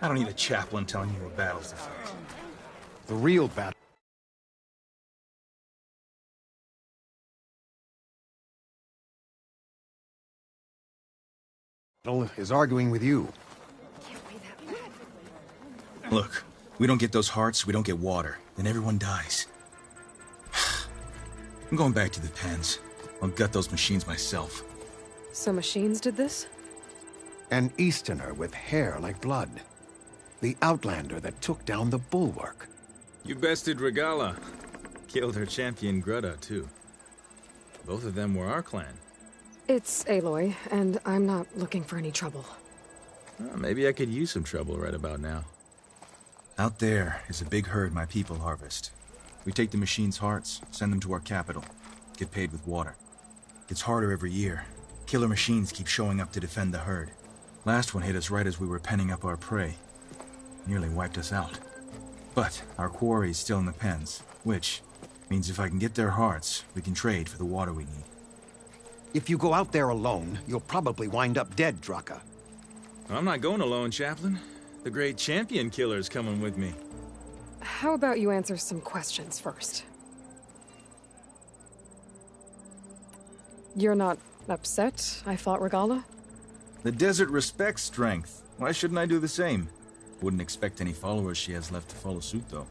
I don't need a chaplain telling you what battles to fight. The real battle is arguing with you. Look, we don't get those hearts, we don't get water, then everyone dies. I'm going back to the pens. I'll gut those machines myself. So machines did this? An Easterner with hair like blood. The Outlander that took down the Bulwark. You bested Regala. Killed her champion Grudda, too. Both of them were our clan. It's Aloy, and I'm not looking for any trouble. Well, maybe I could use some trouble right about now. Out there is a big herd my people harvest. We take the machines' hearts, send them to our capital, get paid with water. It's harder every year. Killer machines keep showing up to defend the herd. Last one hit us right as we were penning up our prey. Nearly wiped us out. But our quarry is still in the pens, which means if I can get their hearts, we can trade for the water we need. If you go out there alone, you'll probably wind up dead, Draka. I'm not going alone, Chaplain. The great champion killer's coming with me. How about you answer some questions first? You're not upset I fought Regala? The desert respects strength. Why shouldn't I do the same? Wouldn't expect any followers she has left to follow suit, though.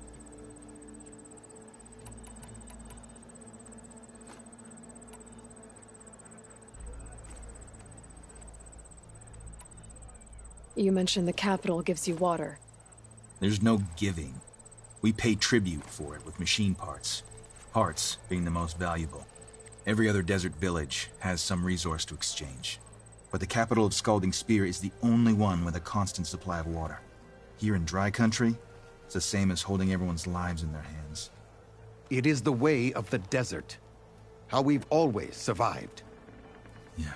You mentioned the capital gives you water. There's no giving. We pay tribute for it with machine parts. Hearts being the most valuable. Every other desert village has some resource to exchange. But the capital of Scalding Spear is the only one with a constant supply of water. Here in dry country, it's the same as holding everyone's lives in their hands. It is the way of the desert. How we've always survived. Yeah.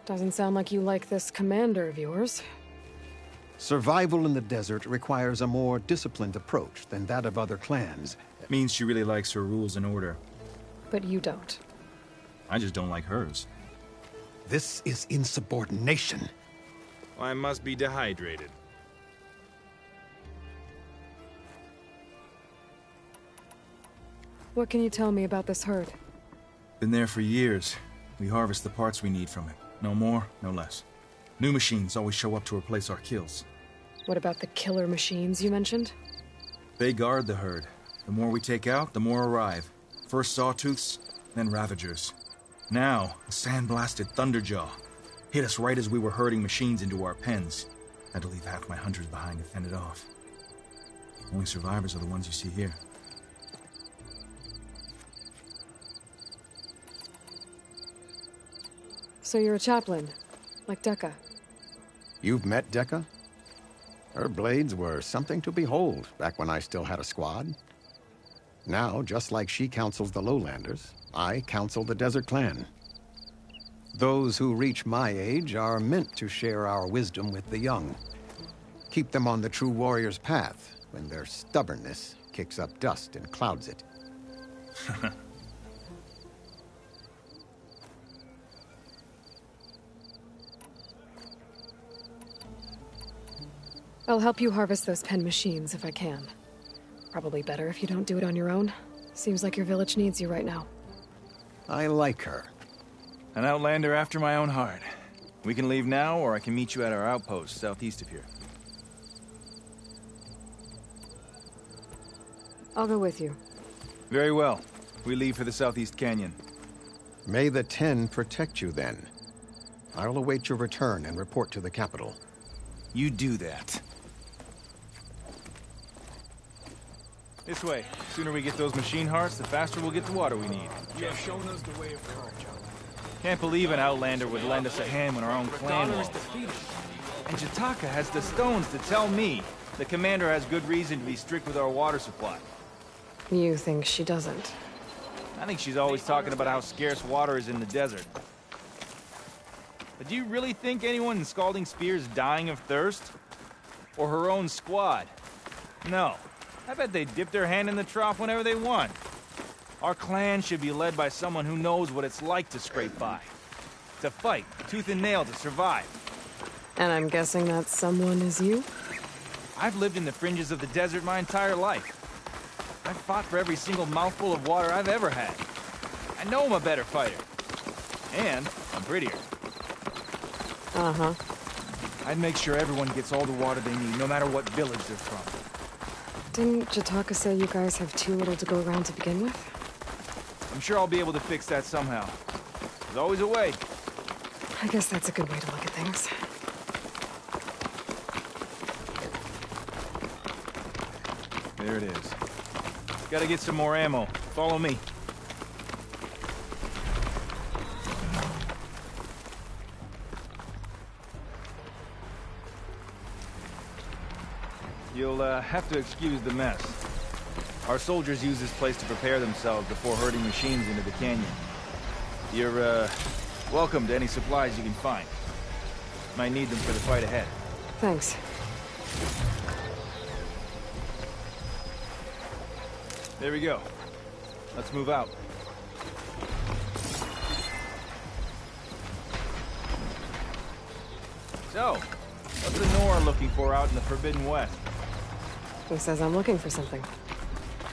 Doesn't sound like you like this commander of yours. Survival in the desert requires a more disciplined approach than that of other clans. It means she really likes her rules and order. But you don't. I just don't like hers. This is insubordination. I must be dehydrated. What can you tell me about this herd? Been there for years. We harvest the parts we need from it. No more, no less. New machines always show up to replace our kills. What about the killer machines you mentioned? They guard the herd. The more we take out, the more arrive. First Sawtooths, then Ravagers. Now, a sand-blasted Thunderjaw. Hit us right as we were herding machines into our pens. Had to leave half my hunters behind to fend it off. Only survivors are the ones you see here. So you're a chaplain, like Dekka. You've met Dekka? Her blades were something to behold back when I still had a squad. Now, just like she counsels the Lowlanders, I counsel the Desert Clan. Those who reach my age are meant to share our wisdom with the young. Keep them on the true warrior's path when their stubbornness kicks up dust and clouds it. I'll help you harvest those pen machines if I can. Probably better if you don't do it on your own. Seems like your village needs you right now. I like her. An outlander after my own heart. We can leave now, or I can meet you at our outpost southeast of here. I'll go with you. Very well. We leave for the Southeast Canyon. May the Ten protect you then. I'll await your return and report to the capital. You do that. This way. The sooner we get those machine hearts, the faster we'll get the water we need. You have shown us the way of courage. Can't believe an outlander would lend us a hand when our own clan Donner is won't. defeated. And Jataka has the stones to tell me the commander has good reason to be strict with our water supply. You think she doesn't? I think she's always talking about how scarce water is in the desert. But do you really think anyone in Scalding Spear's dying of thirst? Or her own squad? No. I bet they dip their hand in the trough whenever they want. Our clan should be led by someone who knows what it's like to scrape by. To fight, tooth and nail to survive. And I'm guessing that someone is you? I've lived in the fringes of the desert my entire life. I've fought for every single mouthful of water I've ever had. I know I'm a better fighter. And I'm prettier. Uh-huh. I'd make sure everyone gets all the water they need, no matter what village they're from. Didn't Jataka say you guys have too little to go around to begin with? I'm sure I'll be able to fix that somehow. There's always a way. I guess that's a good way to look at things. There it is. Gotta get some more ammo. Follow me. You'll have to excuse the mess. Our soldiers use this place to prepare themselves before herding machines into the canyon. You're, welcome to any supplies you can find. Might need them for the fight ahead. Thanks. There we go. Let's move out. So, what's the Nora looking for out in the Forbidden West? Who says I'm looking for something?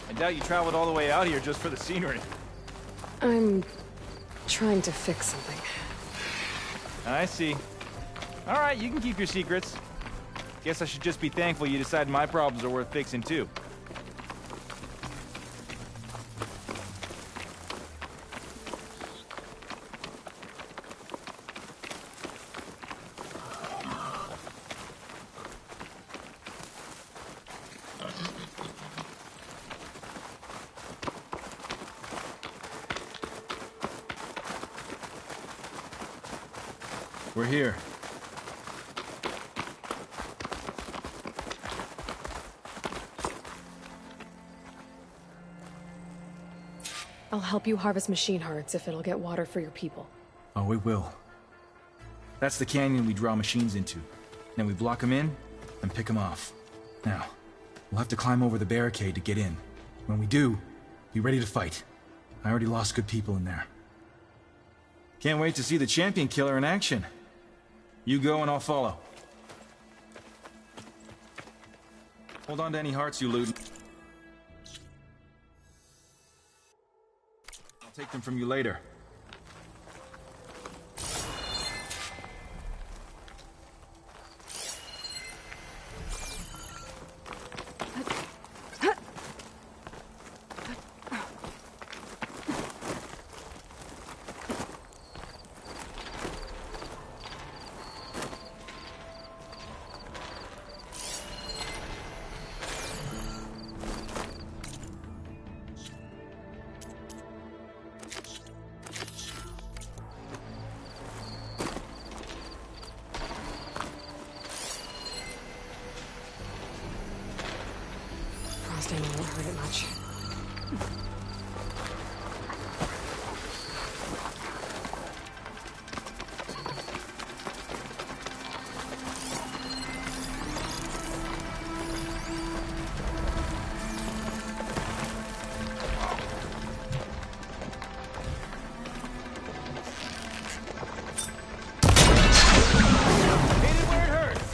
I doubt you traveled all the way out here just for the scenery. I'm trying to fix something. I see. All right, you can keep your secrets. Guess I should just be thankful you decided my problems are worth fixing too. We're here. I'll help you harvest machine hearts if it'll get water for your people. Oh, we will. That's the canyon we draw machines into. Then we block them in and pick them off. Now, we'll have to climb over the barricade to get in. When we do, be ready to fight. I already lost good people in there. Can't wait to see the champion killer in action. You go and I'll follow. Hold on to any hearts you loot. I'll take them from you later. Frosting won't hurt it much. Hit it where it hurts!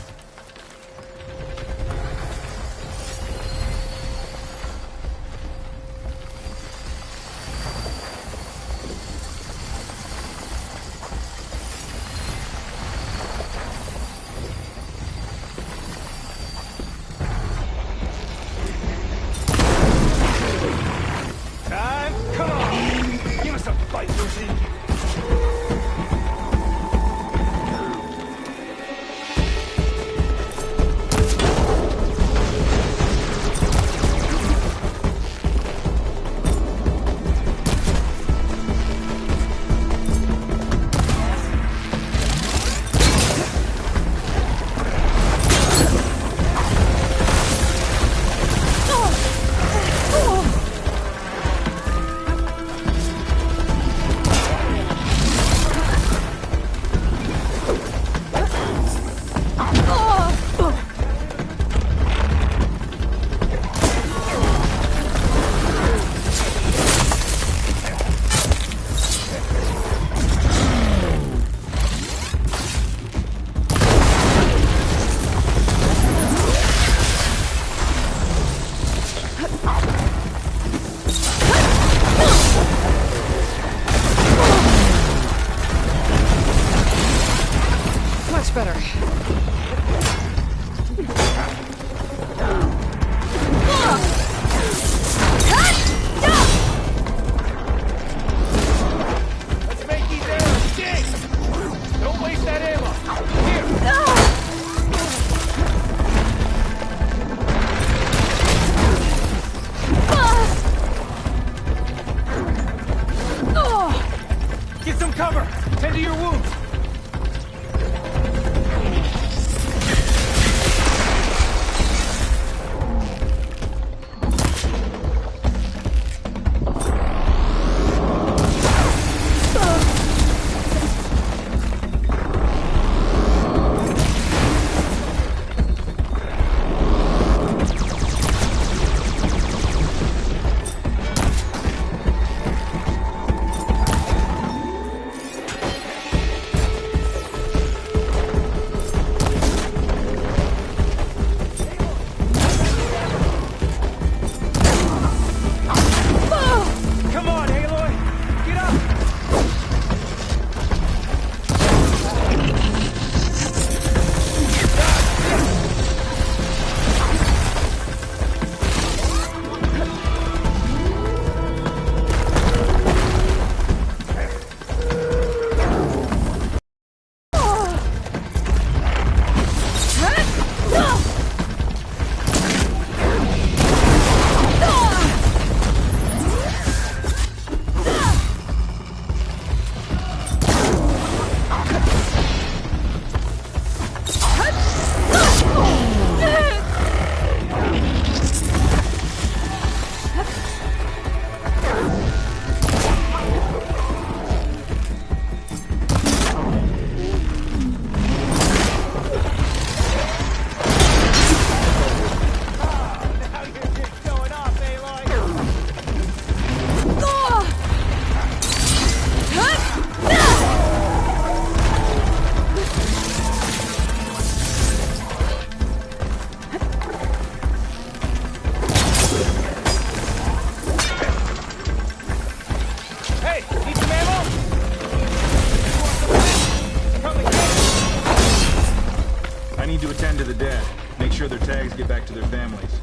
get back to their families.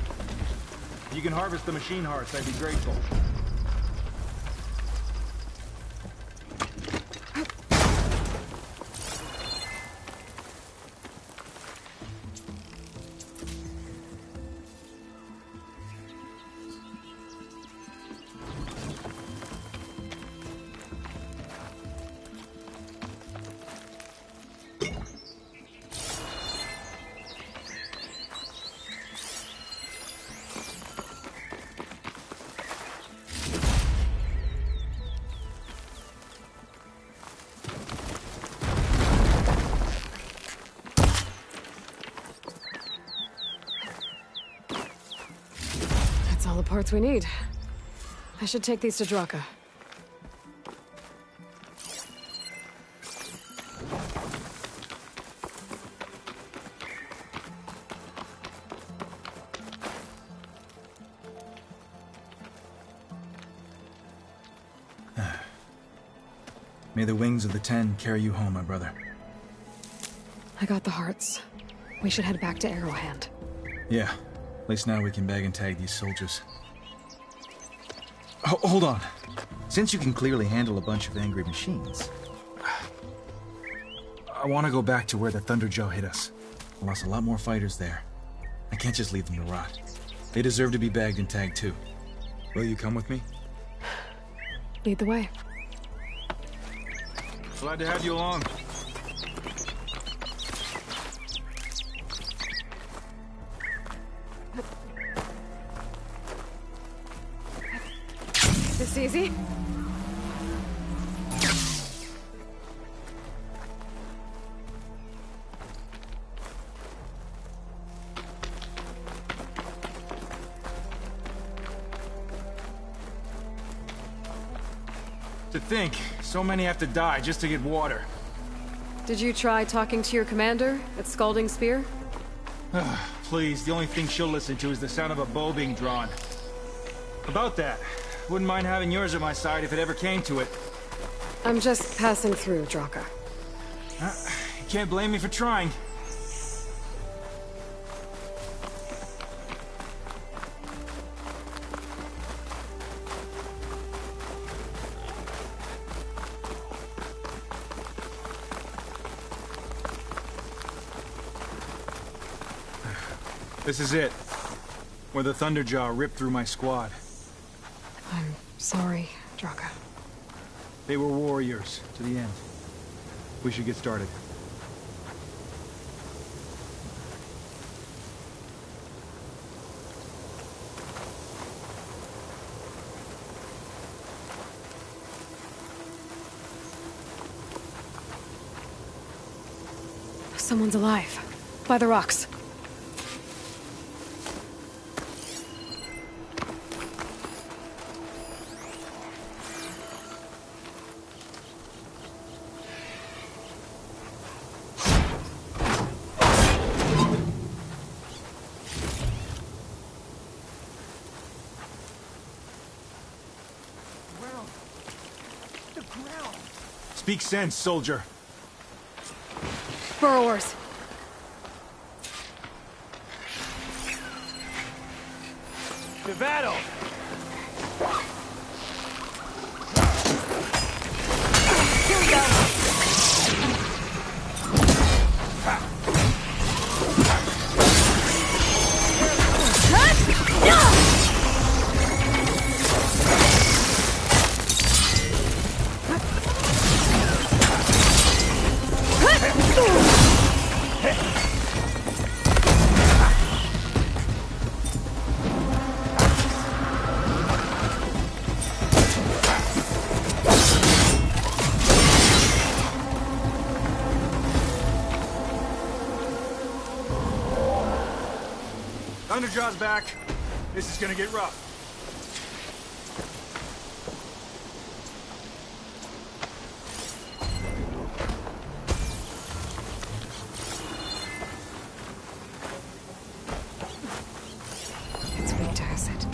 If you can harvest the machine hearts, I'd be grateful. That's all the parts we need. I should take these to Draka. May the wings of the Ten carry you home, my brother. I got the hearts. We should head back to Arrowhand. Yeah. At least now we can bag and tag these soldiers. Hold on. Since you can clearly handle a bunch of angry machines, I want to go back to where the Thunderjaw hit us. I lost a lot more fighters there. I can't just leave them to rot. They deserve to be bagged and tagged too. Will you come with me? Lead the way. Glad to have you along. This easy? To think, so many have to die just to get water. Did you try talking to your commander at Scalding Spear? Please, the only thing she'll listen to is the sound of a bow being drawn. About that, wouldn't mind having yours at my side if it ever came to it. I'm just passing through, Draka. You can't blame me for trying. This is it. Where the Thunderjaw ripped through my squad. I'm sorry, Draka. They were warriors, to the end. We should get started. Someone's alive. By the rocks. Speak sense, soldier. Burrowers. To battle! Here we go. Thunderjaw's back. This is gonna get rough. It's weak to acid.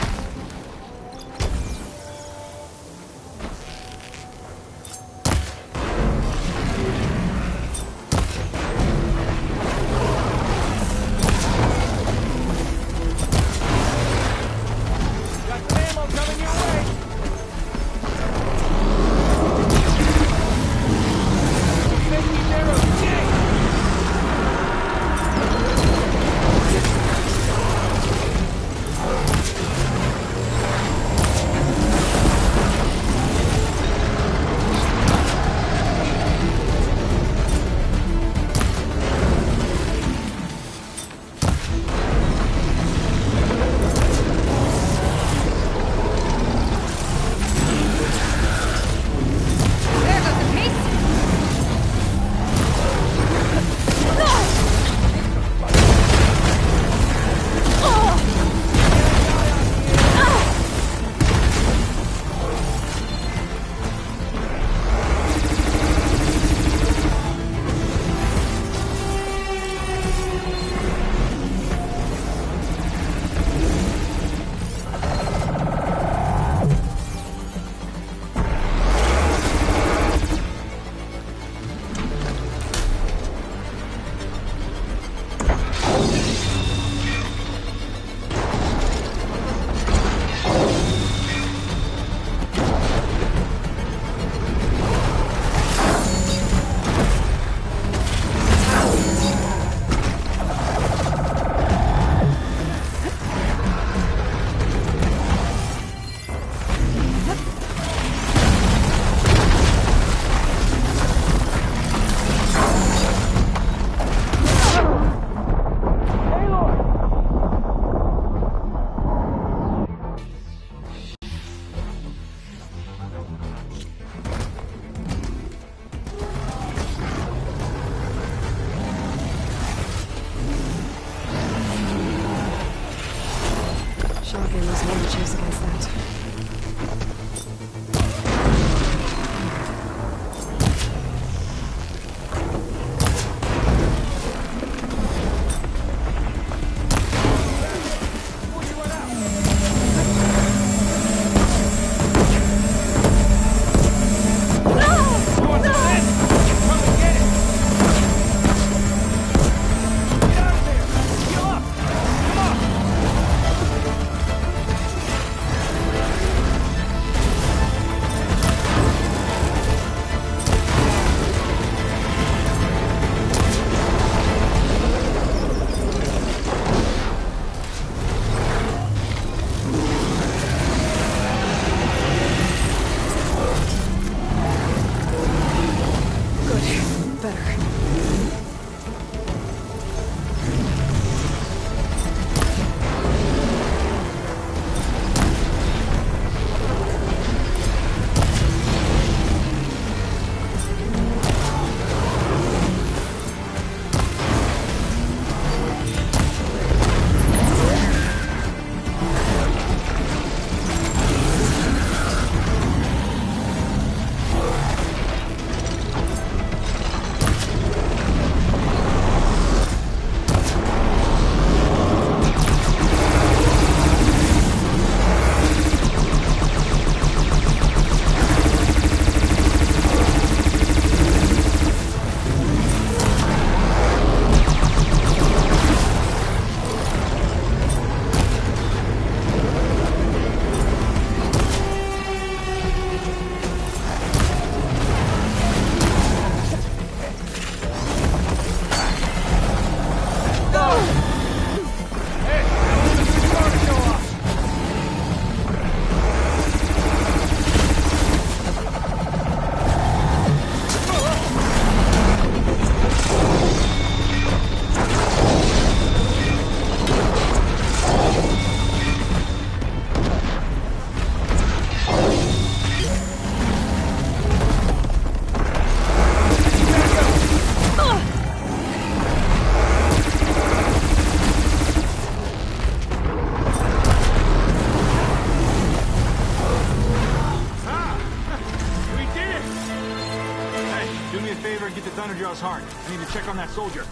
Thunderjaw's heart. I need to check on that soldier.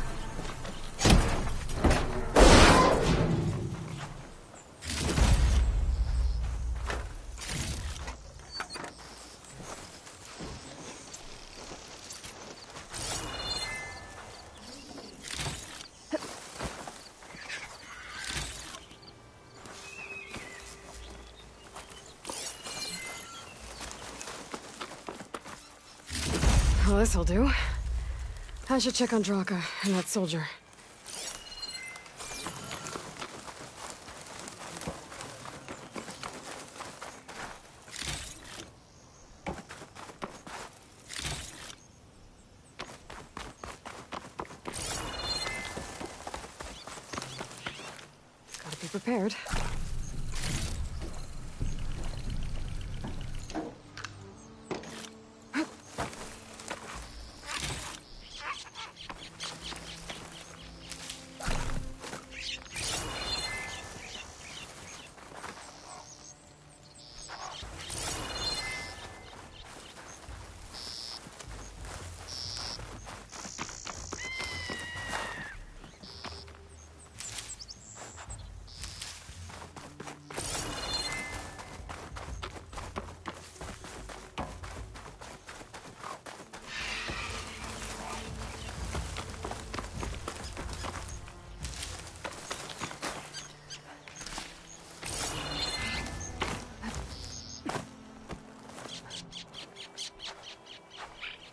Well, this'll do. I should check on Draka and that soldier. Gotta be prepared.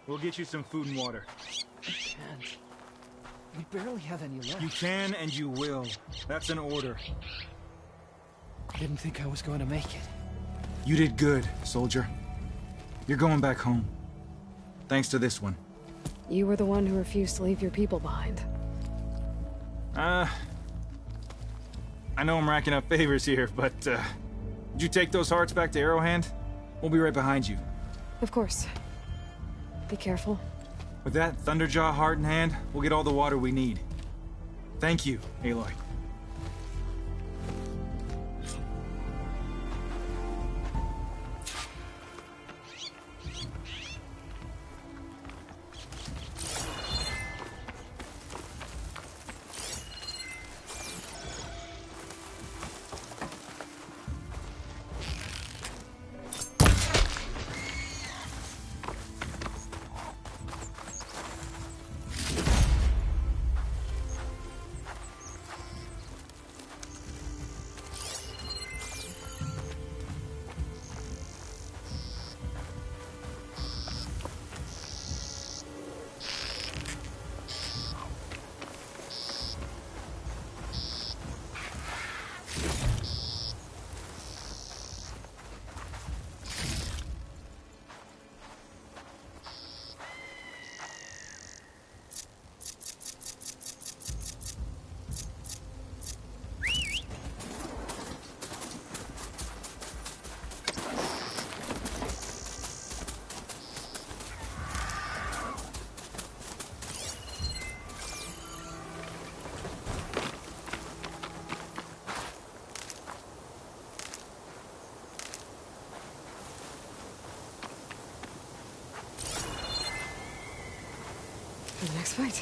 We'll get you some food and water. I can't. We barely have any left. You can and you will. That's an order. I didn't think I was going to make it. You did good, soldier. You're going back home. Thanks to this one. You were the one who refused to leave your people behind. I know I'm racking up favors here, but, did you take those hearts back to Arrowhand? We'll be right behind you. Of course. Be careful. With that Thunderjaw heart in hand, we'll get all the water we need. Thank you, Aloy. For the next fight.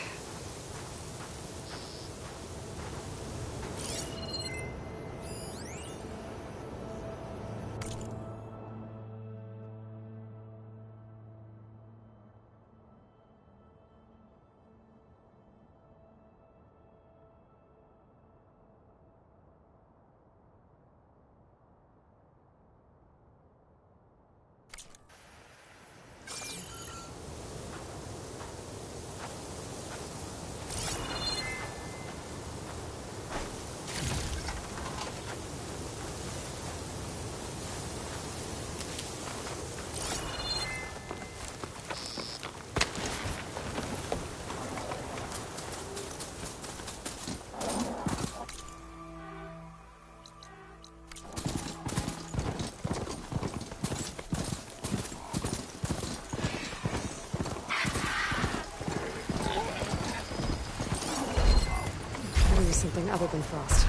Something other than frost.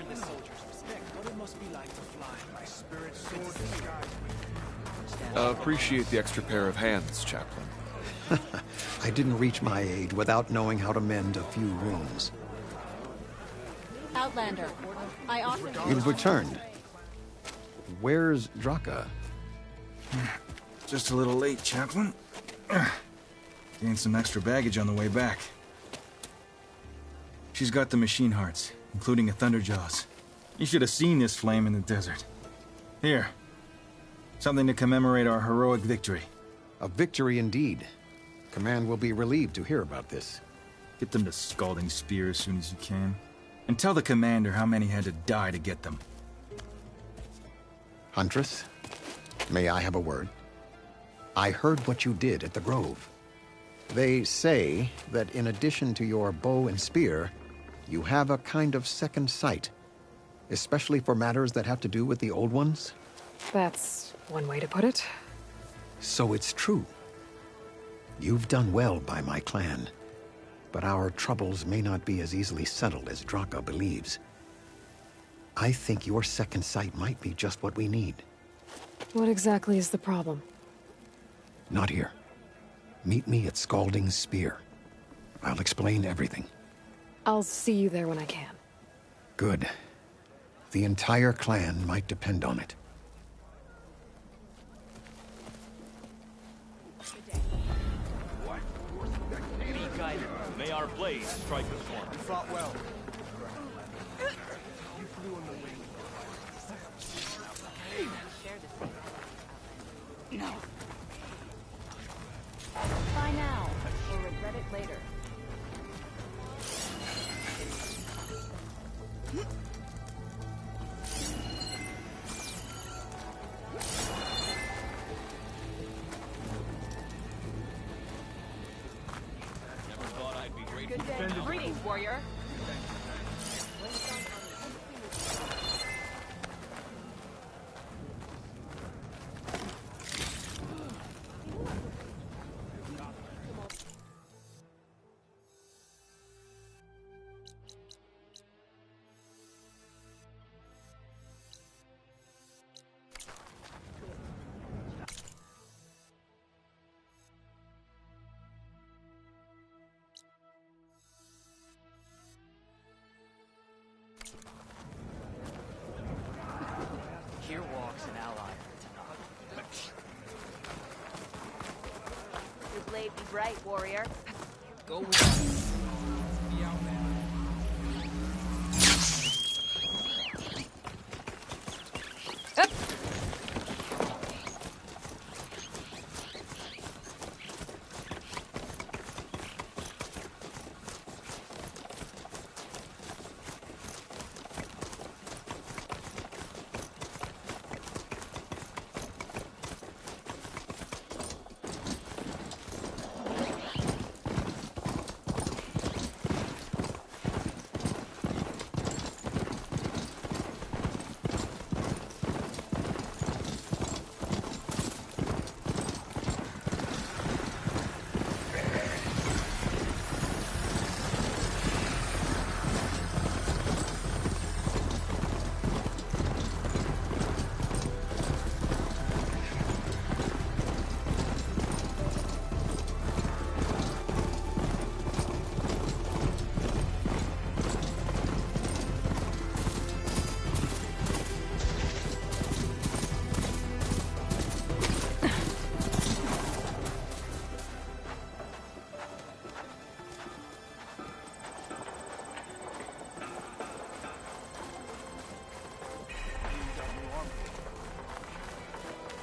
earned this soldier's respect. What it must be like to fly. My spirit soared the sky. Appreciate the extra pair of hands, Chaplain. I didn't reach my age without knowing how to mend a few wounds. Outlander, I often... You've returned. Where's Draka? Just a little late, Chaplain. Gained some extra baggage on the way back. She's got the machine hearts, including a Thunderjaws. You should have seen this flame in the desert. Here. Something to commemorate our heroic victory. A victory indeed. Command will be relieved to hear about this. Get them to Scalding Spear as soon as you can. And tell the commander how many had to die to get them. Huntress, may I have a word? I heard what you did at the Grove. They say that in addition to your bow and spear, you have a kind of second sight, especially for matters that have to do with the old ones. That's one way to put it. So it's true. You've done well by my clan, but our troubles may not be as easily settled as Draka believes. I think your second sight might be just what we need. What exactly is the problem? Not here. Meet me at Scalding Spear. I'll explain everything. I'll see you there when I can. Good. The entire clan might depend on it. May our blades strike with one. You fought well. No. Try now, or regret it later. Never thought I'd be great. Good day. Greetings, warrior. Here walks an ally. Your blade be bright, warrior. Go with us. Be out there.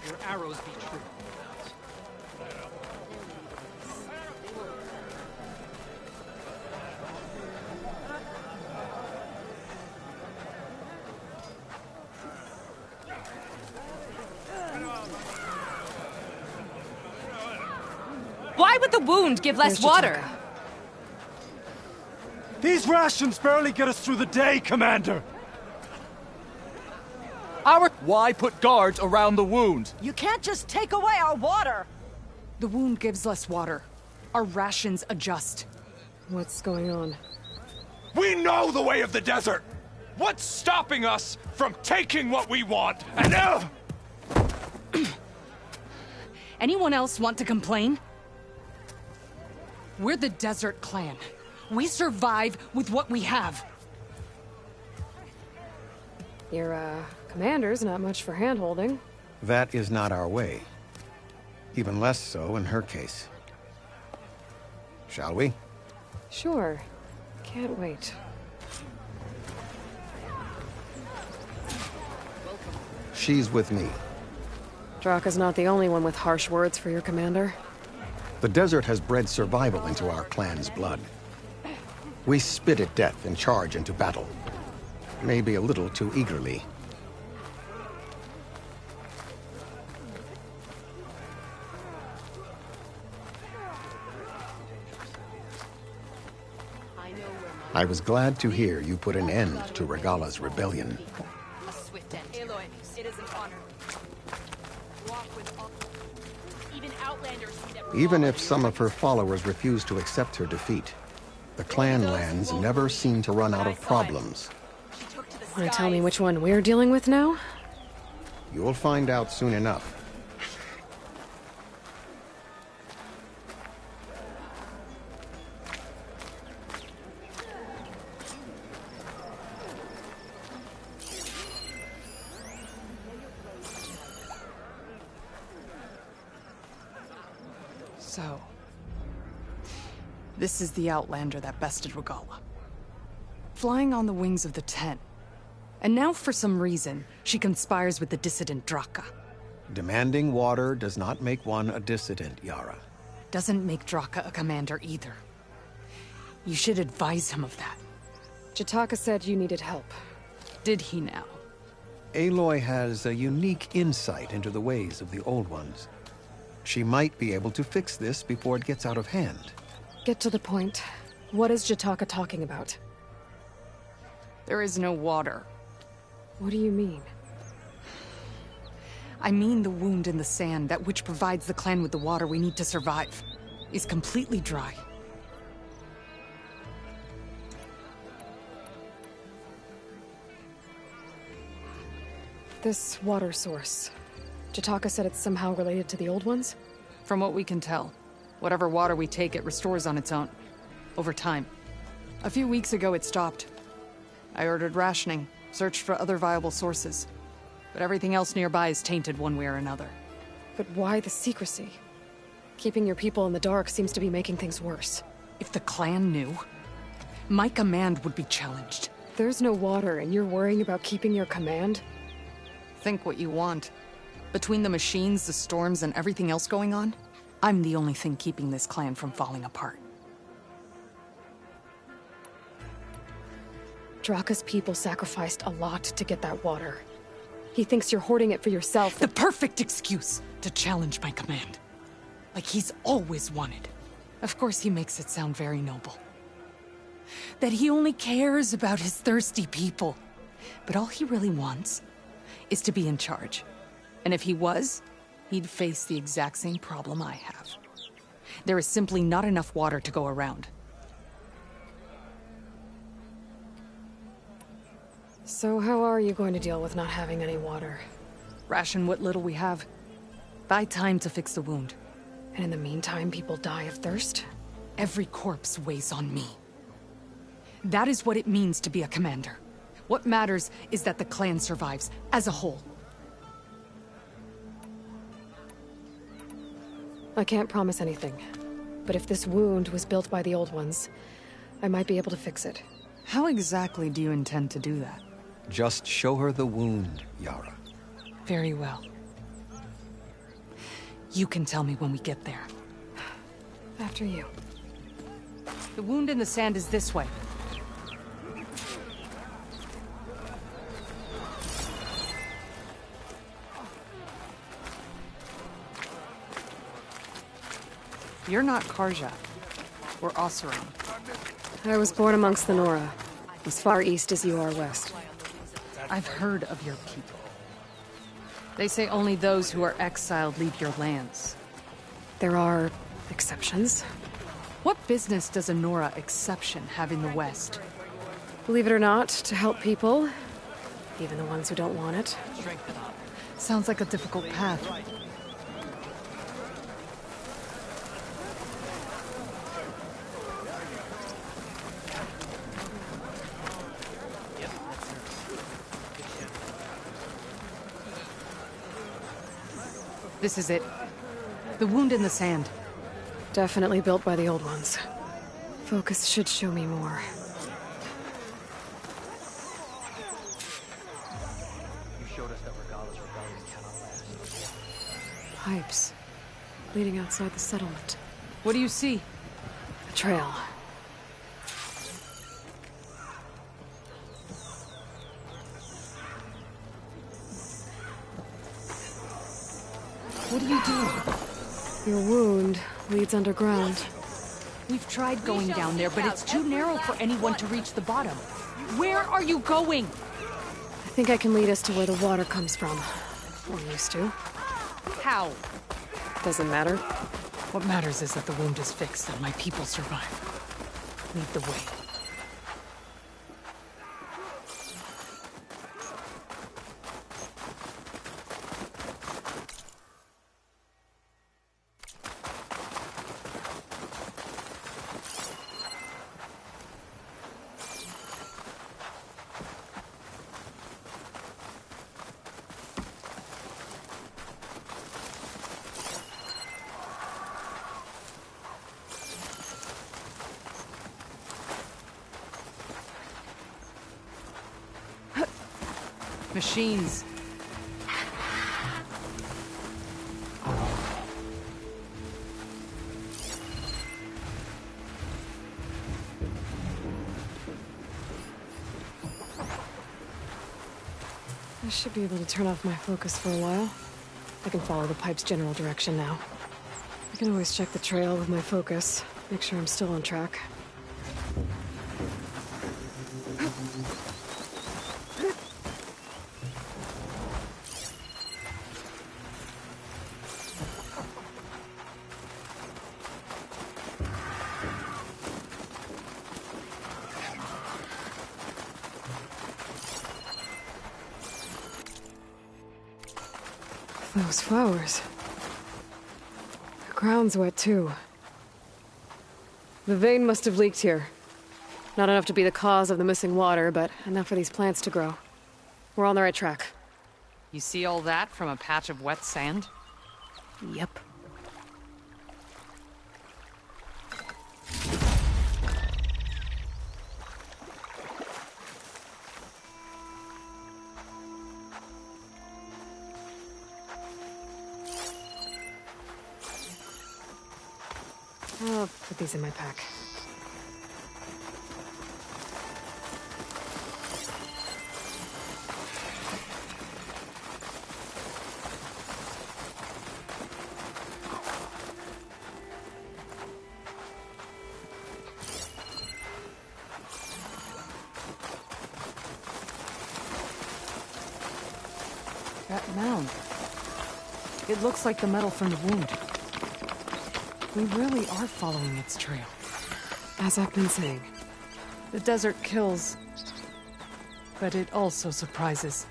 Your arrows be true. Why would the wound give less There's water? Jataka. These rations barely get us through the day, Commander! Why put guards around the wound? You can't just take away our water! The wound gives less water. Our rations adjust. What's going on? We know the way of the desert! What's stopping us from taking what we want? And Anyone else want to complain? We're the Desert Clan. We survive with what we have. Your, commander's not much for hand-holding. That is not our way. Even less so in her case. Shall we? Sure. Can't wait. She's with me. Draka's not the only one with harsh words for your commander. The desert has bred survival into our clan's blood. We spit at death and charge into battle. Maybe a little too eagerly. I was glad to hear you put an end to Regala's rebellion. A swift end. Aloy, it is an honor. Walk with all... Even Outlanders we never... Even if some of her followers refuse to accept her defeat, the clan lands never seem to run out of problems. Want to tell me which one we're dealing with now? You'll find out soon enough. So... this is the Outlander that bested Regala. Flying on the wings of the Ten. And now, for some reason, she conspires with the dissident Draka. Demanding water does not make one a dissident, Yara. Doesn't make Draka a commander either. You should advise him of that. Jataka said you needed help. Did he now? Aloy has a unique insight into the ways of the Old Ones. She might be able to fix this before it gets out of hand. Get to the point. What is Jataka talking about? There is no water. What do you mean? I mean the wound in the sand, that which provides the clan with the water we need to survive, is completely dry. This water source. Jataka said it's somehow related to the Old Ones? From what we can tell, whatever water we take, it restores on its own. Over time. A few weeks ago, it stopped. I ordered rationing, searched for other viable sources. But everything else nearby is tainted one way or another. But why the secrecy? Keeping your people in the dark seems to be making things worse. If the clan knew, my command would be challenged. There's no water and you're worrying about keeping your command? Think what you want. Between the machines, the storms, and everything else going on, I'm the only thing keeping this clan from falling apart. Draka's people sacrificed a lot to get that water. He thinks you're hoarding it for yourself. The perfect excuse to challenge my command. Like he's always wanted. Of course he makes it sound very noble. That he only cares about his thirsty people. But all he really wants is to be in charge. And if he was, he'd face the exact same problem I have. There is simply not enough water to go around. So how are you going to deal with not having any water? Ration what little we have. Buy time to fix the wound. And in the meantime, people die of thirst? Every corpse weighs on me. That is what it means to be a commander. What matters is that the clan survives, as a whole. I can't promise anything. But if this wound was built by the Old Ones, I might be able to fix it. How exactly do you intend to do that? Just show her the wound, Yara. Very well. You can tell me when we get there. After you. The wound in the sand is this way. You're not Karjat. We're Oseram. I was born amongst the Nora, as far east as you are west. I've heard of your people. They say only those who are exiled leave your lands. There are exceptions. What business does a Nora exception have in the West? Believe it or not, to help people, even the ones who don't want it. Sounds like a difficult path. This is it. The wound in the sand. Definitely built by the old ones. Focus should show me more. You showed us that Regala's rebellion cannot last. Pipes. Leading outside the settlement. What do you see? A trail. What are you doing? Your wound leads underground. We've tried going down there, but it's too narrow for anyone to reach the bottom. Where are you going? I think I can lead us to where the water comes from. Or used to. How? Doesn't matter. What matters is that the wound is fixed and my people survive. Lead the way. Machines. I should be able to turn off my focus for a while. I can follow the pipe's general direction now. I can always check the trail with my focus, make sure I'm still on track. Those flowers. The ground's wet too. The vein must have leaked here. Not enough to be the cause of the missing water, but enough for these plants to grow. We're on the right track. You see all that from a patch of wet sand? Yep. I'll put these in my pack. That mound. It looks like the metal from the wound. We really are following its trail. As I've been saying. The desert kills, but it also surprises.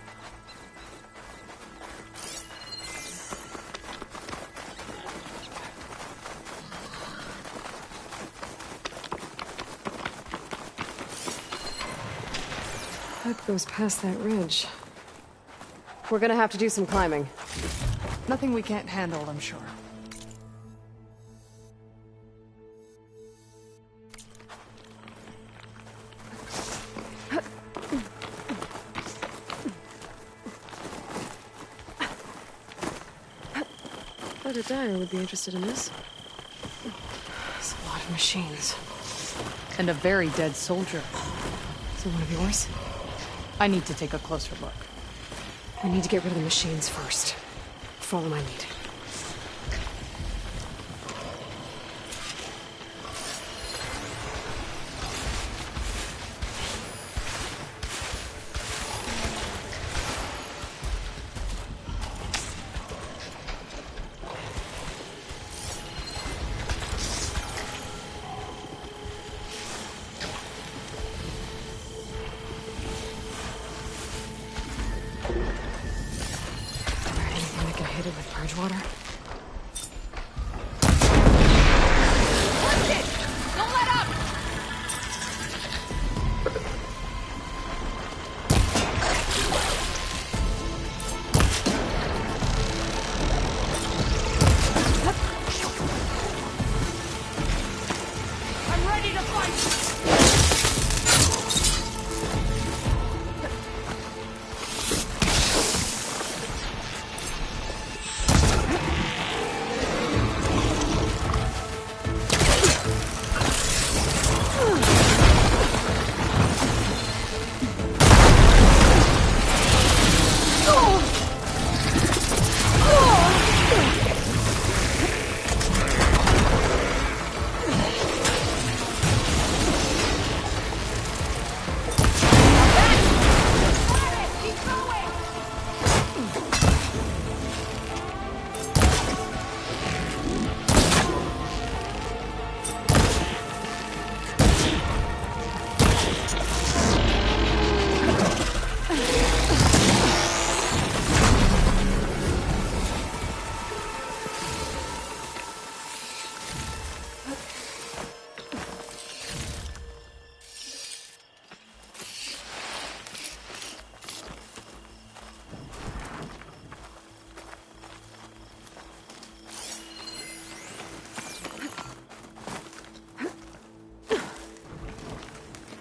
Pipe goes past that ridge. We're gonna have to do some climbing. Nothing we can't handle, I'm sure. I bet a dyer would be interested in this. There's a lot of machines. And a very dead soldier. So one of yours? I need to take a closer look. We need to get rid of the machines first. Follow my lead. Bridgewater. Push it! Don't let up! I'm ready to fight!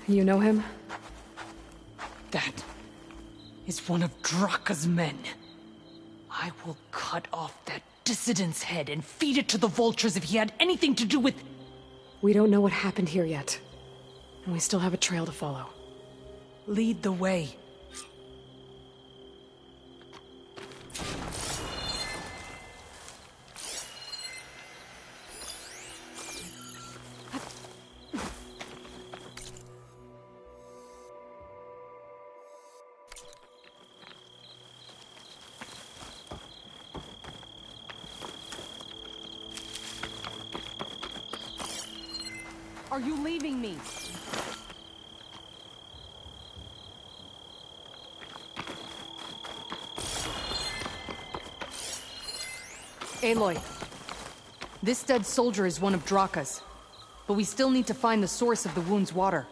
You know him? That is one of Draka's men. I will cut off that dissident's head and feed it to the vultures if he had anything to do with... We don't know what happened here yet. And we still have a trail to follow. Lead the way. Are you leaving me? Aloy, this dead soldier is one of Draka's, but we still need to find the source of the wound's water.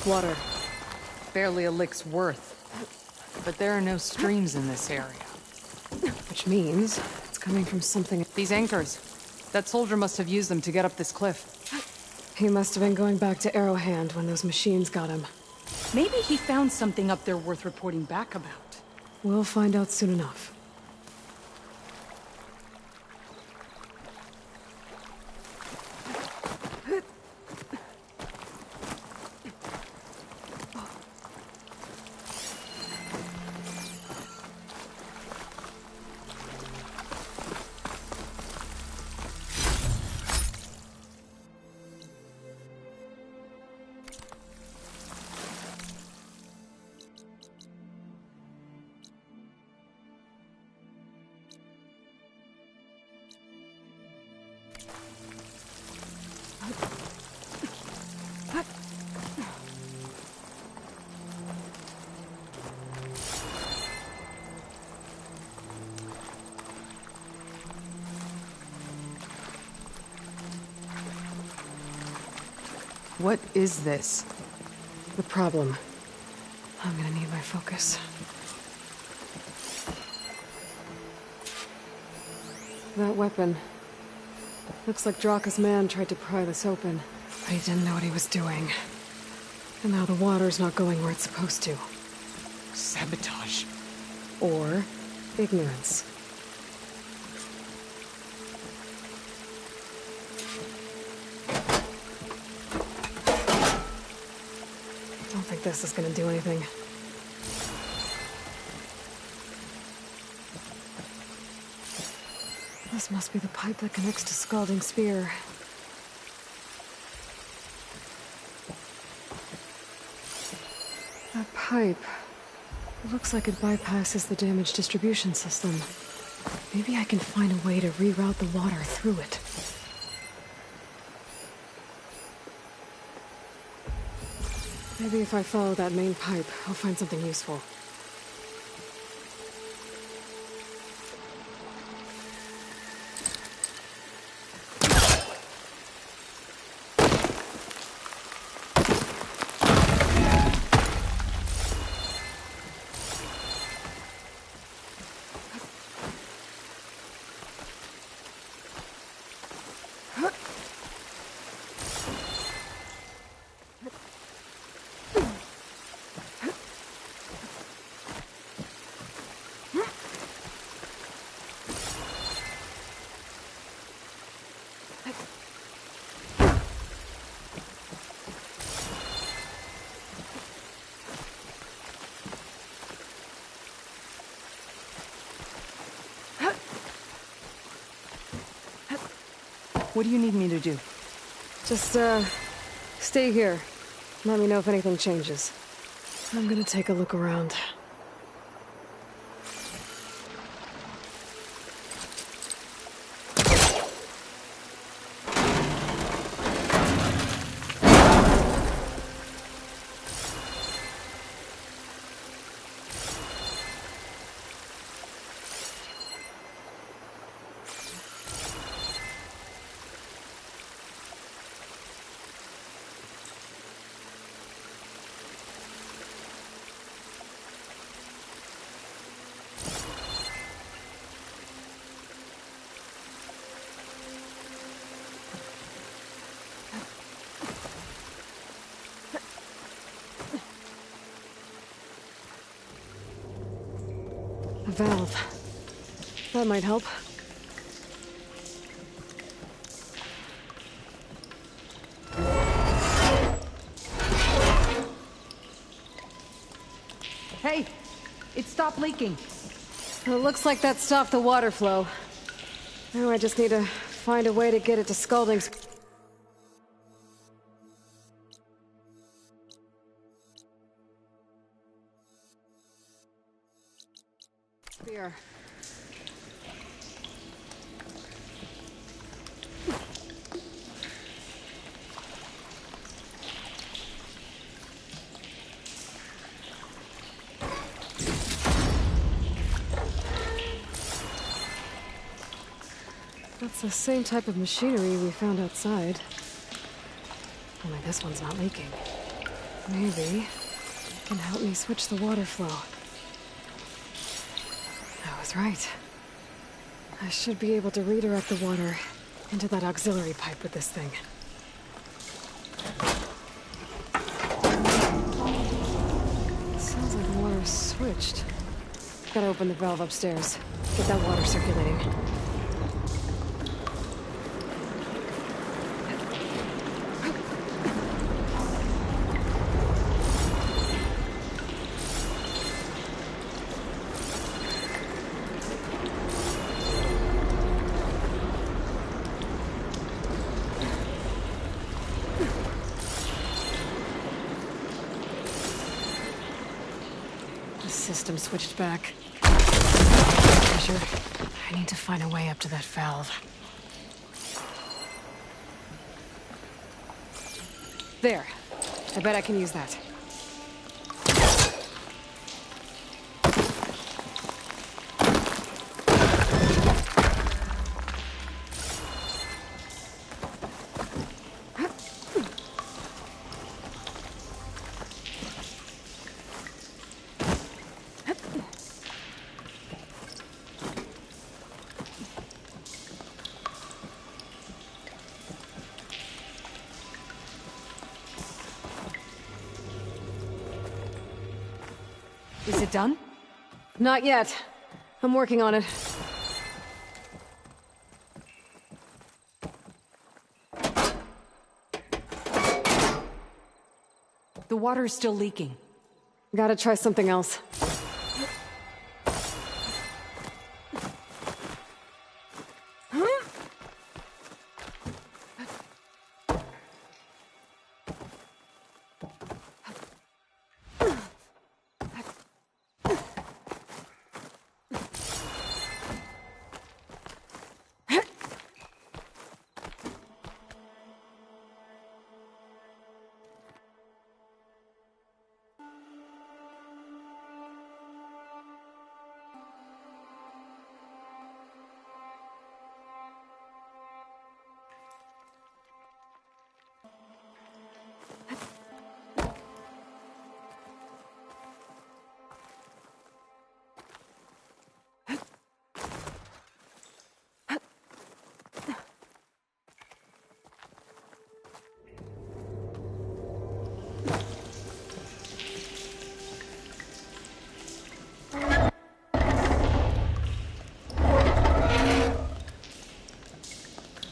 Water. Barely a lick's worth. But there are no streams in this area. Which means it's coming from something. These anchors. That soldier must have used them to get up this cliff. He must have been going back to Arrowhand when those machines got him. Maybe he found something up there worth reporting back about. We'll find out soon enough. What is this? The problem. I'm gonna need my focus. That weapon. Looks like Draka's man tried to pry this open, but he didn't know what he was doing. And now the water's not going where it's supposed to. Sabotage. Or ignorance. I don't think like this is gonna do anything. This must be the pipe that connects to Scalding Spear. That pipe... It looks like it bypasses the damaged distribution system. Maybe I can find a way to reroute the water through it. Maybe if I follow that main pipe, I'll find something useful. What do you need me to do? Just, stay here. Let me know if anything changes. I'm gonna take a look around. A valve. That might help. Hey! It stopped leaking. It looks like that stopped the water flow. Now I just need to find a way to get it to Scalding Spear. That's the same type of machinery we found outside. Only this one's not leaking. Maybe it can help me switch the water flow. I was right. I should be able to redirect the water into that auxiliary pipe with this thing. Sounds like the water's switched. Gotta open the valve upstairs. Get that water circulating. The system switched back. Pressure. I need to find a way up to that valve. There. I bet I can use that. Is it done? Not yet. I'm working on it. The water is still leaking. Gotta try something else.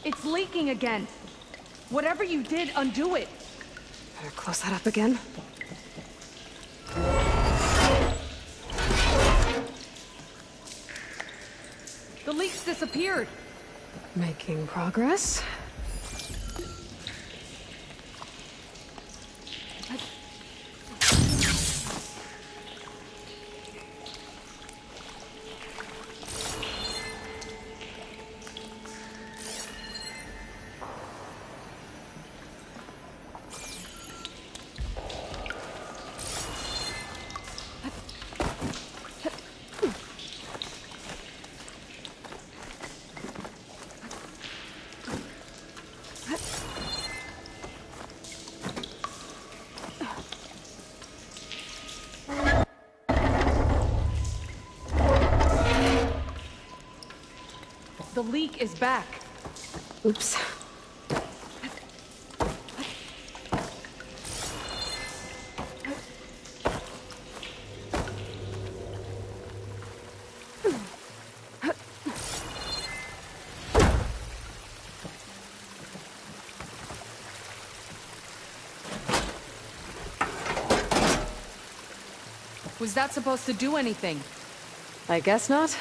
It's leaking again. Whatever you did, undo it. Better close that up again. The leak's disappeared. Making progress. The leak is back. Oops. Was that supposed to do anything? I guess not.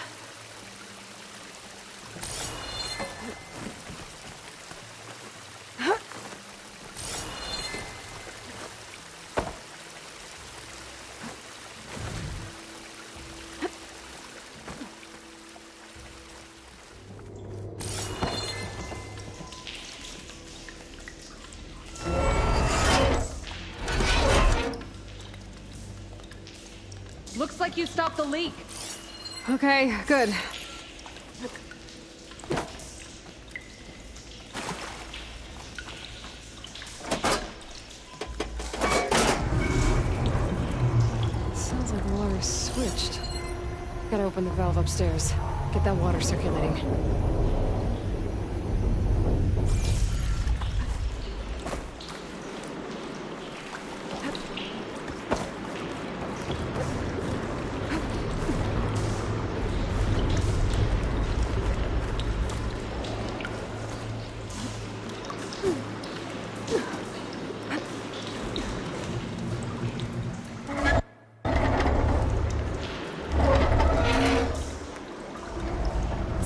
Looks like you stopped the leak. Okay, good. Sounds like the water's switched. Gotta open the valve upstairs. Get that water circulating.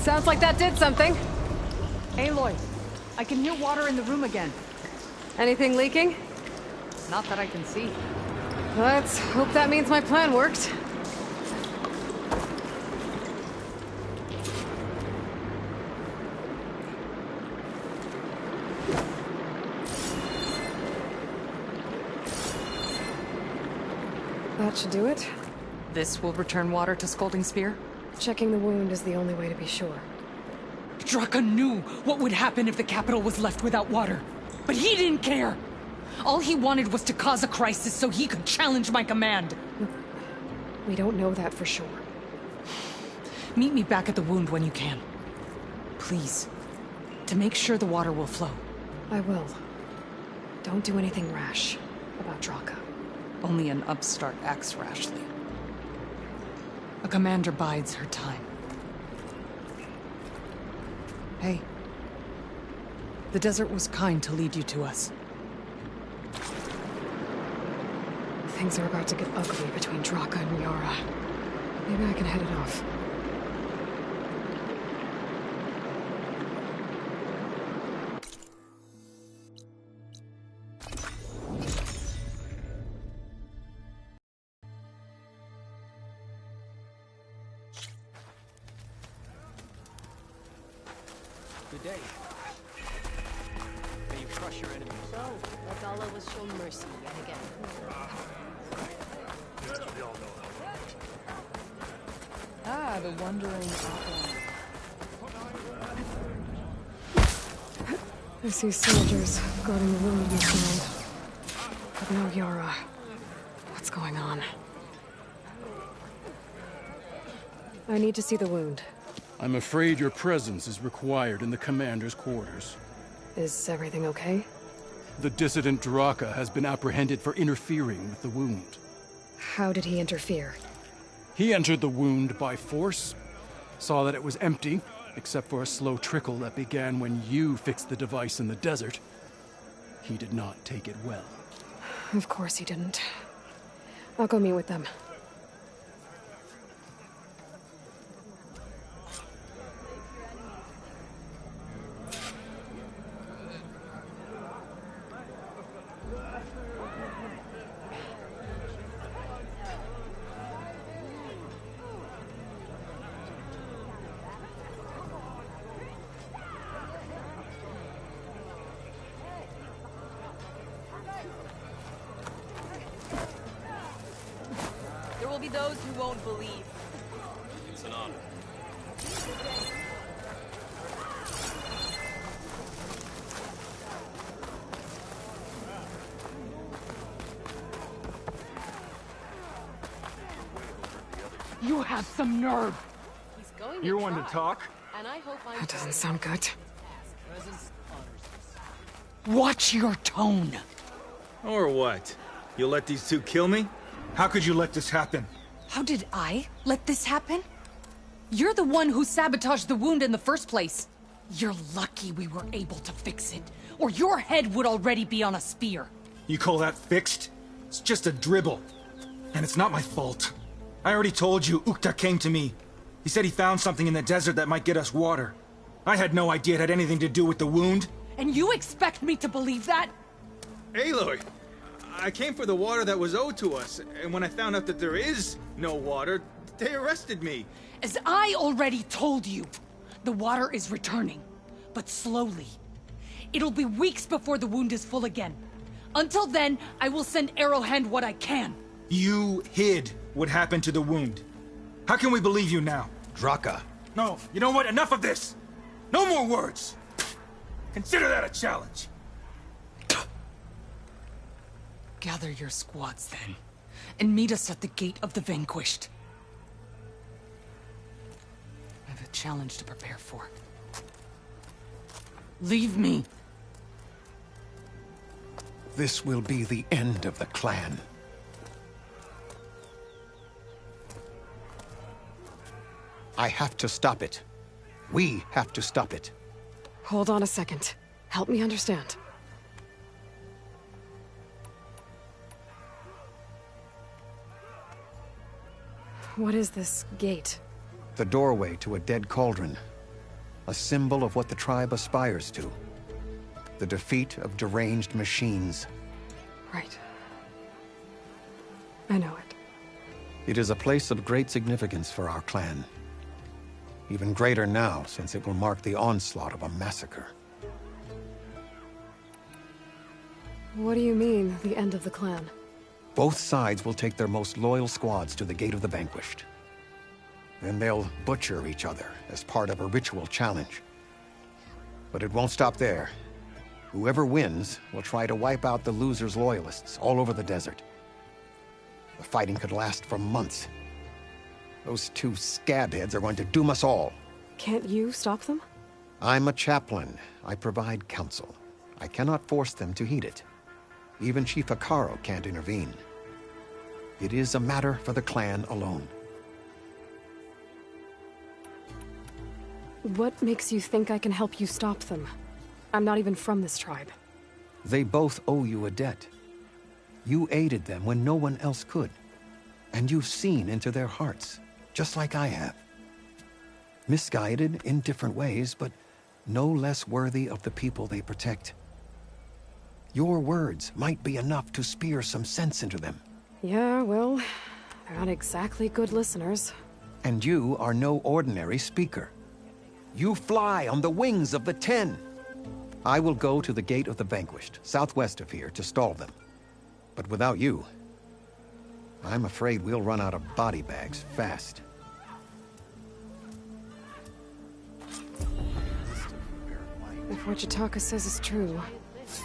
Sounds like that did something. Aloy, I can hear water in the room again. Anything leaking? Not that I can see. Let's hope that means my plan worked. That should do it. This will return water to Scalding Spear? Checking the wound is the only way to be sure. Draka knew what would happen if the capital was left without water. But he didn't care! All he wanted was to cause a crisis so he could challenge my command. We don't know that for sure. Meet me back at the wound when you can. Please. To make sure the water will flow. I will. Don't do anything rash about Draka. Only an upstart acts rashly. A commander bides her time. Hey. The desert was kind to lead you to us. Things are about to get ugly between Draka and Yara. Maybe I can head it off. Good day. May you crush your enemies. So, Regala was shown mercy yet again. Ah, the wandering outlaw. I see soldiers guarding the wound we found. But no Yara. What's going on? I need to see the wound. I'm afraid your presence is required in the commander's quarters. Is everything okay? The dissident Draka has been apprehended for interfering with the wound. How did he interfere? He entered the wound by force, saw that it was empty, except for a slow trickle that began when you fixed the device in the desert. He did not take it well. Of course he didn't. I'll go meet with them. There will be those who won't believe. It's an honor. You have some nerve! He's going You're to one to try, talk? And I hope I'm That doesn't sound good. Presence honors. Watch your tone! Or what? You'll let these two kill me? How could you let this happen? How did I let this happen? You're the one who sabotaged the wound in the first place. You're lucky we were able to fix it, or your head would already be on a spear. You call that fixed? It's just a dribble. And it's not my fault. I already told you, Ukta came to me. He said he found something in the desert that might get us water. I had no idea it had anything to do with the wound. And you expect me to believe that? Aloy, I came for the water that was owed to us, and when I found out that there is no water, they arrested me. As I already told you, the water is returning, but slowly. It'll be weeks before the wound is full again. Until then, I will send Arrowhand what I can. You hid what happened to the wound. How can we believe you now? Draka. No, you know what? Enough of this! No more words! Consider that a challenge! Gather your squads then, and meet us at the Gate of the Vanquished. I have a challenge to prepare for. Leave me! This will be the end of the clan. I have to stop it. We have to stop it. Hold on a second. Help me understand. What is this gate? The doorway to a dead cauldron. A symbol of what the tribe aspires to. The defeat of deranged machines. Right. I know it. It is a place of great significance for our clan. Even greater now, since it will mark the onslaught of a massacre. What do you mean, the end of the clan? Both sides will take their most loyal squads to the Gate of the Vanquished. Then they'll butcher each other as part of a ritual challenge. But it won't stop there. Whoever wins will try to wipe out the loser's loyalists all over the desert. The fighting could last for months. Those two scabheads are going to doom us all. Can't you stop them? I'm a chaplain. I provide counsel. I cannot force them to heed it. Even Chief Hekarro can't intervene. It is a matter for the clan alone. What makes you think I can help you stop them? I'm not even from this tribe. They both owe you a debt. You aided them when no one else could. And you've seen into their hearts, just like I have. Misguided in different ways, but no less worthy of the people they protect. Your words might be enough to spear some sense into them. Yeah, well, they're not exactly good listeners. And you are no ordinary speaker. You fly on the wings of the Ten. I will go to the Gate of the Vanquished, southwest of here, to stall them. But without you, I'm afraid we'll run out of body bags fast. If what Jataka says is true,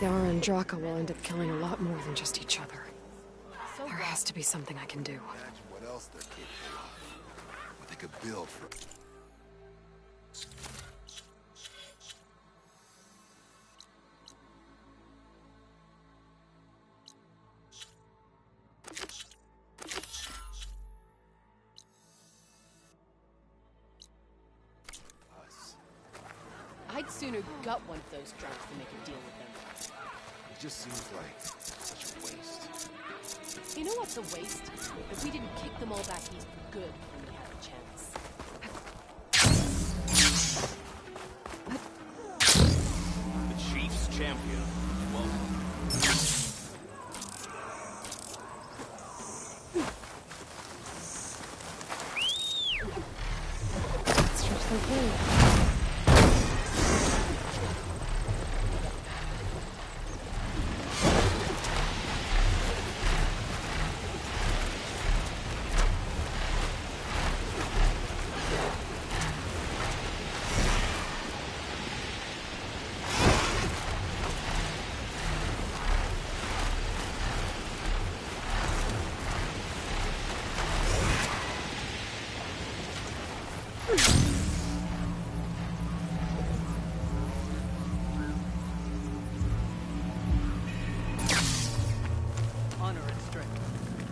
Yara and Draka will end up killing a lot more than just each other. There has to be something I can do. What else they're capable of. What they could build for. I'd sooner gut one of those drunks than make a deal with them. It just seems like such a waste. You know what's a waste? If we didn't kick them all back east for good when we had a chance. The Chief's champion. Welcome. Stretch their way.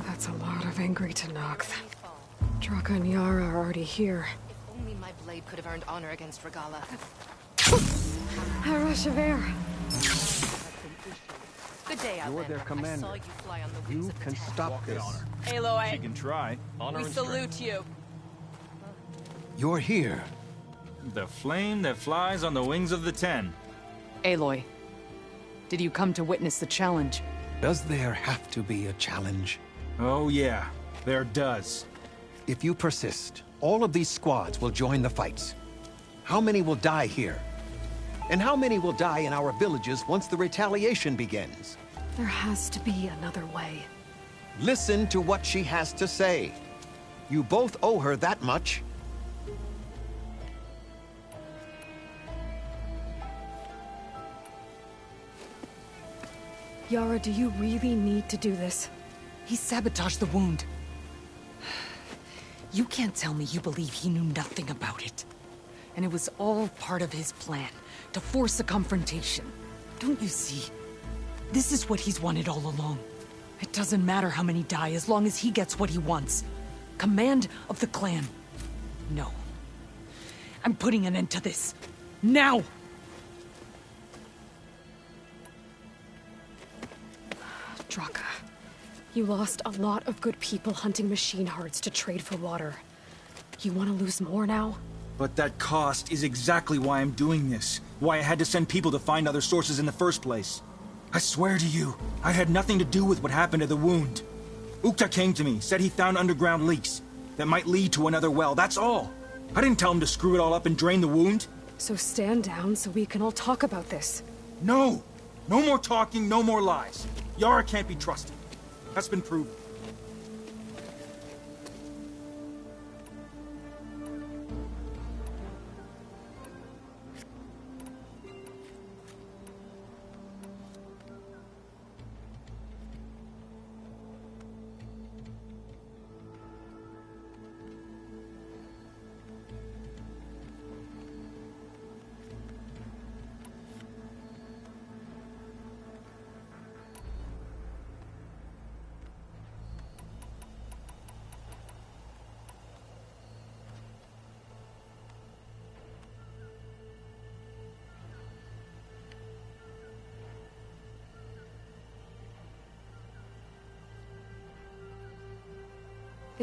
That's a lot of angry Tenakth. Draka and Yara are already here. If only my blade could have earned honor against Regala. Hara Shaver. Good day, You're Outlander. their commander. I saw you fly on the wings You of the can Ten. stop this. Aloy, She can try. we salute you. You're here. The flame that flies on the wings of the Ten. Aloy, did you come to witness the challenge? Does there have to be a challenge? Oh yeah, there does. If you persist, all of these squads will join the fights. How many will die here? And how many will die in our villages once the retaliation begins? There has to be another way. Listen to what she has to say. You both owe her that much. Yara, do you really need to do this? He sabotaged the wound. You can't tell me you believe he knew nothing about it. And it was all part of his plan, to force a confrontation. Don't you see? This is what he's wanted all along. It doesn't matter how many die as long as he gets what he wants. Command of the clan. No. I'm putting an end to this. Now! Draka, you lost a lot of good people hunting machine hearts to trade for water. You want to lose more now? But that cost is exactly why I'm doing this. Why I had to send people to find other sources in the first place. I swear to you, I had nothing to do with what happened to the wound. Ukta came to me, said he found underground leaks that might lead to another well, that's all. I didn't tell him to screw it all up and drain the wound. So stand down so we can all talk about this. No! No more talking, no more lies. Yara can't be trusted. That's been proven.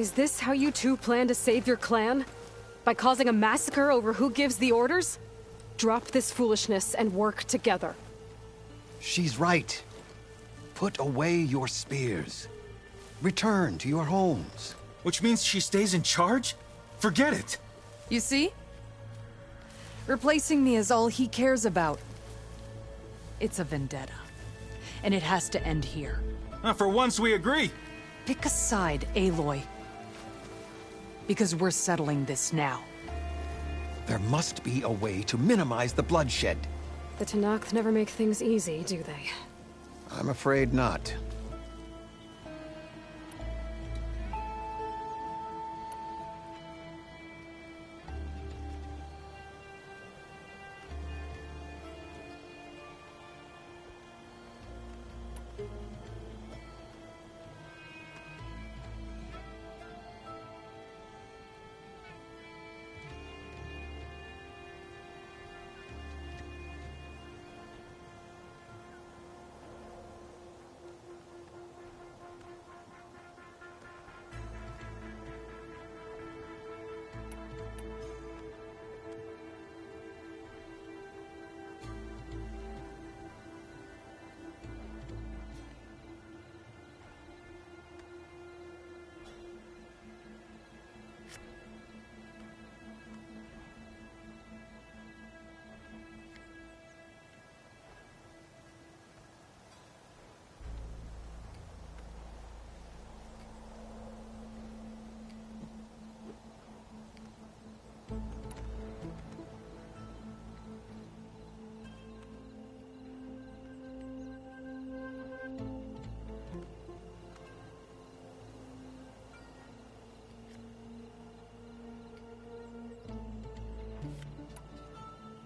Is this how you two plan to save your clan? By causing a massacre over who gives the orders? Drop this foolishness and work together. She's right. Put away your spears. Return to your homes. Which means she stays in charge? Forget it! You see? Replacing me is all he cares about. It's a vendetta. And it has to end here. For once we agree. Pick a side, Aloy. Because we're settling this now. There must be a way to minimize the bloodshed. The Tenakth never make things easy, do they? I'm afraid not.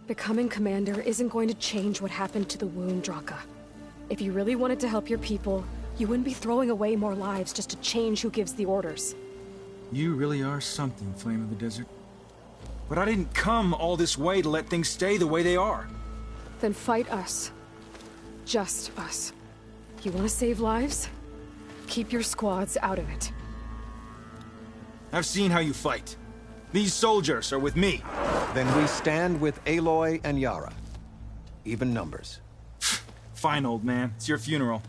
Becoming commander isn't going to change what happened to the wound, Draka. If you really wanted to help your people, you wouldn't be throwing away more lives just to change who gives the orders. You really are something, Flame of the Desert. But I didn't come all this way to let things stay the way they are. Then fight us. Just us. You want to save lives? Keep your squads out of it. I've seen how you fight. These soldiers are with me. Then we stand with Aloy and Yara. Even numbers. Fine, old man. It's your funeral.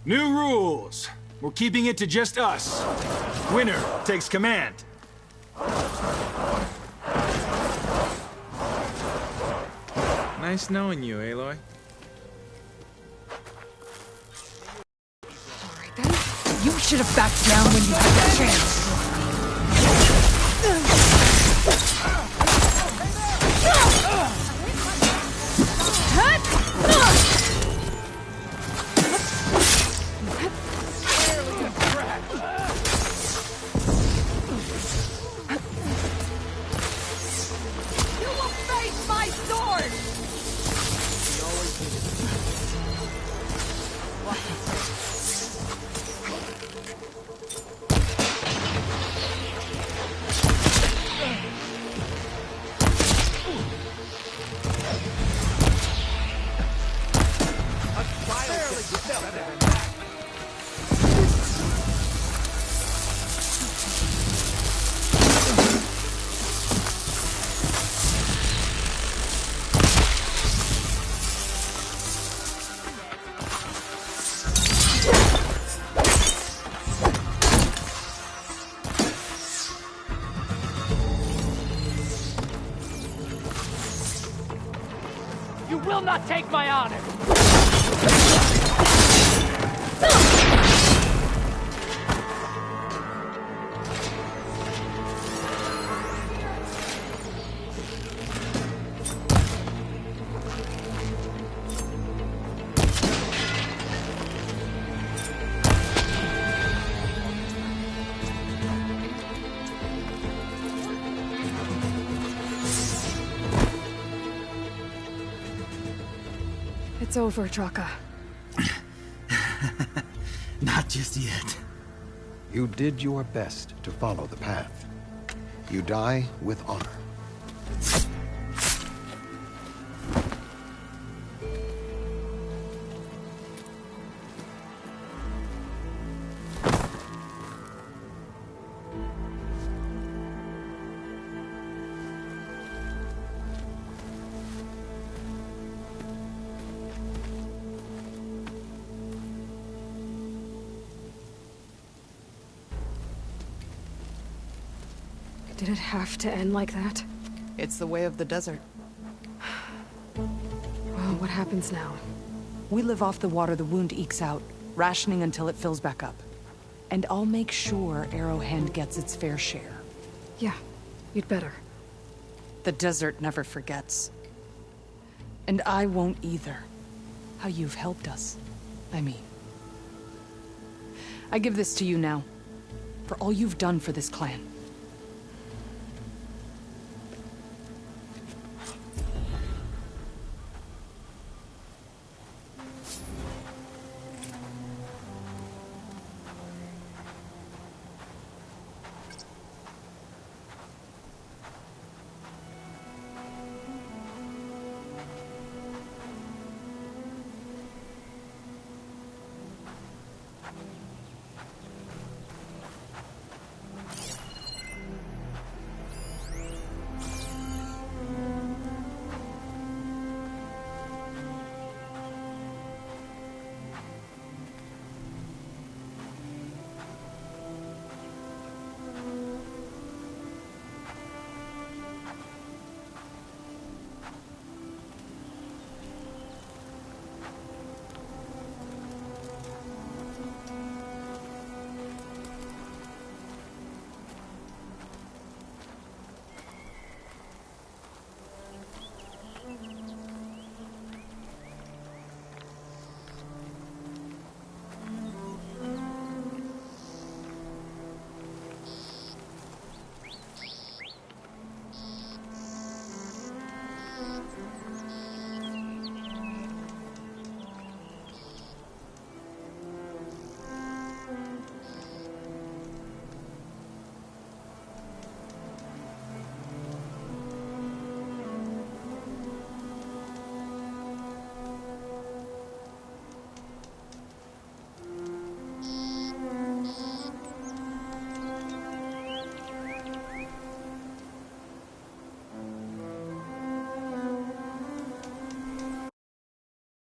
New rules. We're keeping it to just us. Winner takes command. Nice knowing you, Aloy. Alright then. You should have backed down when you had the chance. You will not take my honor! It's over, Draka. Not just yet. You did your best to follow the path. You die with honor. Did it have to end like that? It's the way of the desert. Well, what happens now? We live off the water the wound ekes out, rationing until it fills back up. And I'll make sure Arrowhand gets its fair share. Yeah, you'd better. The desert never forgets. And I won't either. How you've helped us, I mean. I give this to you now, for all you've done for this clan.